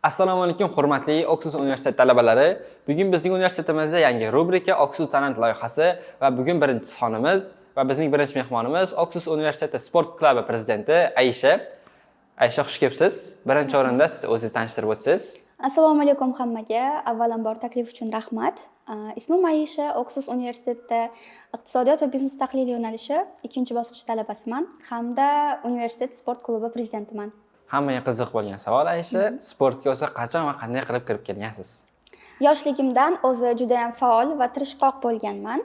Assalomu alaykum hurmatli Oxus universiteti talabalari. Bugun bizning universitetimizda yangi rubrika Oxus Talent loyihasi va bugun birinchi sonimiz va bizning birinchi mehmonimiz Oxus universiteti sport klubi prezidenti Aisha. Aisha, xush kelibsiz. Birinchi o'rinda siz o'zingizni tanishtirib o'tsangiz. Assalomu alaykum hammaga. Avvalambor taklif uchun rahmat. Ismim Aisha, Oxus universitetida iqtisodiyot va biznes tahlili yo'nalishi 2-bosqich talabasiman hamda universitet sport klubi prezidentiman. Hammaga qiziq bo'lgan savol Aisha, sportga o'zi qachon va qanday qilib kirib kelgansiz? Yoshligimdan o'zi juda ham faol va tirishqoq bo'lganman.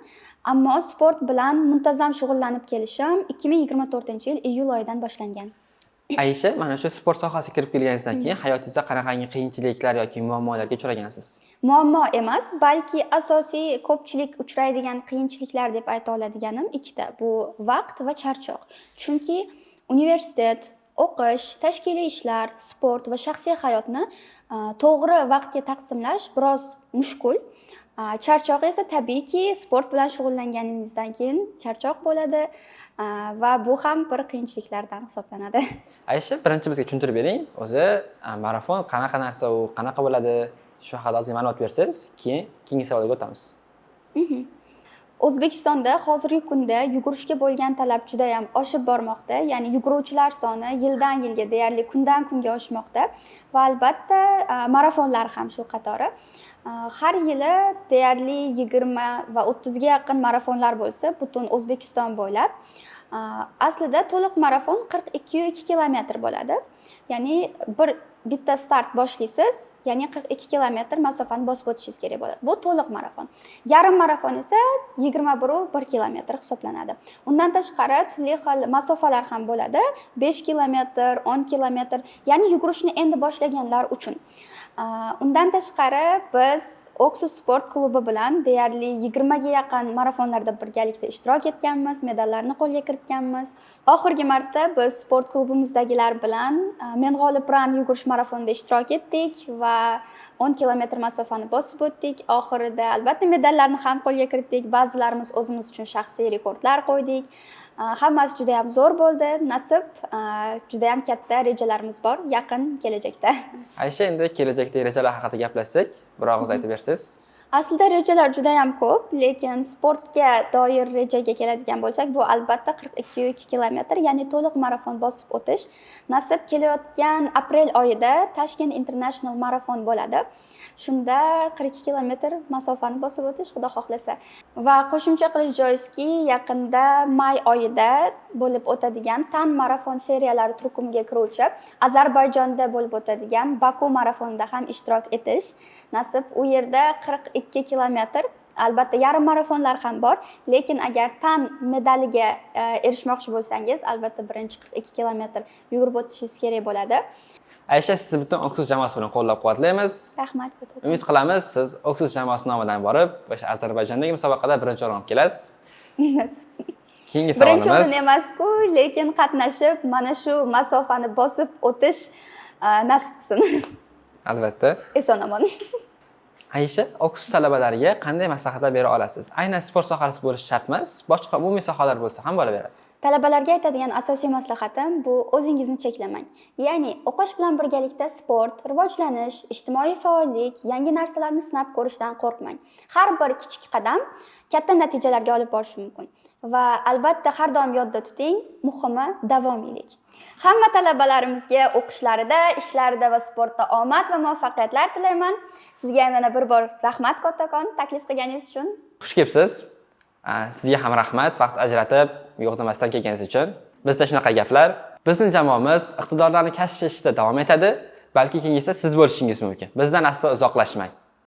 Ammo sport bilan muntazam shug'ullanib kelishim 2024-yil iyul oyidan boshlangan. Aisha, mana shu sport sohasiga kirib kelganingizdan keyin hayotingizda qanaqangi qiyinchiliklar yoki muammolarga uchragansiz? Muammo emas, balki asosiy ko'pchilik uchraydigan qiyinchiliklar deb ayta oladiganim ikkita. Bu vaqt va charchoq. Chunki universitet, o'qish, tashkiliy ishlar, sport va shaxsiy hayotni to'g'ri vaqtga taqsimlash biroz mushkul. Charchoq esa tabiiyki sport bilan shug'ullanganingizdan keyin charchoq bo'ladi va bu ham bir qiyinchiliklardan hisoblanadi. Aisha, birinchi bizga tushuntirib bering. O'zi marafon qanaqa narsa, u qanaqa bo'ladi? Shu haqida ozgina ma'lumot bersangiz, keyin keyingi savolga o'tamiz. O'zbekistonda hozirgi kunda yugurishga bo'lgan talab juda ham oshib bormoqda. Ya'ni yuguruvchilar soni yildan yilga deyarli kundan kunga oshmoqda va albatta marafonlar ham shu qatori. Har yili deyarli 20 va 30 ga yaqin marafonlar bo'lsa, butun O'zbekiston bo'ylab. Aslida to'liq marafon 42,2 kilometr bo'ladi. Ya'ni bitta start boshlaysiz, ya'ni 42 kilometr masofani bosib o'tishingiz kerak bo'ladi. Bu to'liq marafon. Yarim marafon esa 21,1 kilometr hisoblanadi. Undan tashqari turli xil masofalar ham bo'ladi. 5 kilometr, 10 kilometr, ya'ni yugurishni endi boshlaganlar uchun. Undan tashqari biz Oxus sport klubi bilan deyarli 20 ga yaqin marafonlarda birgalikda ishtirok etganmiz, medallarni qo'lga kiritganmiz. Oxirgi marta biz sport klubimizdagilar bilan Men g'olib run yugurish marafonida ishtirok etdik va 10 kilometr masofani bosib o'tdik. Oxirida albatta medallarni ham qo'lga kiritdik. Ba'zilarimiz o'zimiz uchun shaxsiy rekordlar qo'ydik. Hammasi juda ham zo'r bo'ldi. Nasib, juda ham katta rejalarimiz bor yaqin kelajakda. Aisha, endi kelajakdagi rejalar haqida gaplashsak, bir og'iz aytib bersangiz. Aslida rejalar juda ham ko'p, lekin sportga doir rejaga keladigan bo'lsak, bu albatta 42,2 kilometr, ya'ni to'liq marafon bosib o'tish. Nasib, kelayotgan aprel oyida Tashkent International Marathon bo'ladi. Shunda 42 kilometr masofani bosib o'tish, xudo xohlasa. Va qo'shimcha qilish joizki, yaqinda may oyida bo'lib o'tadigan Tan marafon seriyalari turkumiga kiruvchi Ozarbayjonda bo'lib o'tadigan Baku marafonida ham ishtirok etish. Nasib, u yerda 42 kilometr, albatta yarim marafonlar ham bor, lekin agar Tan medaliga erishmoqchi bo'lsangiz, albatta birinchi 42 kilometr yugurib o'tishingiz kerak bo'ladi. Aisha, sizni butun Oxus jamoasi bilan qo'llab-quvvatlaymiz. Rahmat. Umid qilamiz, siz Oxus jamoasi nomidan borib, o'sha Ozarbayjondagi musobaqada birinchi o'rin olib kelasiz. Keyingi savolimiz. Birinchi o'rin emas-ku, lekin qatnashib, mana shu masofani bosib o'tish nasib qilsin. Albatta. Eson-omon. Aisha, Oxus talabalariga qanday maslahatlar bera olasiz? Aynan sport sohasi bo'lishi shart emas, boshqa umumiy sohalar bo'lsa ham bo'laveradi. Talabalarga aytadigan asosiy maslahatim bu o'zingizni cheklamang. Ya'ni o'qish bilan birgalikda sport, rivojlanish, ijtimoiy faollik, yangi narsalarni sinab ko'rishdan qo'rqmang. Har bir kichik qadam katta natijalarga olib borishi mumkin. Va albatta har doim yodda tuting, muhimi davomiylik. Hamma talabalarimizga o'qishlarida, ishlarida va sportda omad va muvaffaqiyatlar tilayman. Sizga yana bir bor rahmat kattakon taklif qilganingiz uchun. Xush kelibsiz. Sizga ham rahmat vaqt ajratib, yo'qlamasdan kelganingiz uchun. Bizda shunaqa gaplar. Bizning jamoamiz iqtidorlarni kashf etishda davom etadi, balki keyingisida siz bo'lishingiz mumkin. Bizdan aslo uzoqlashmang.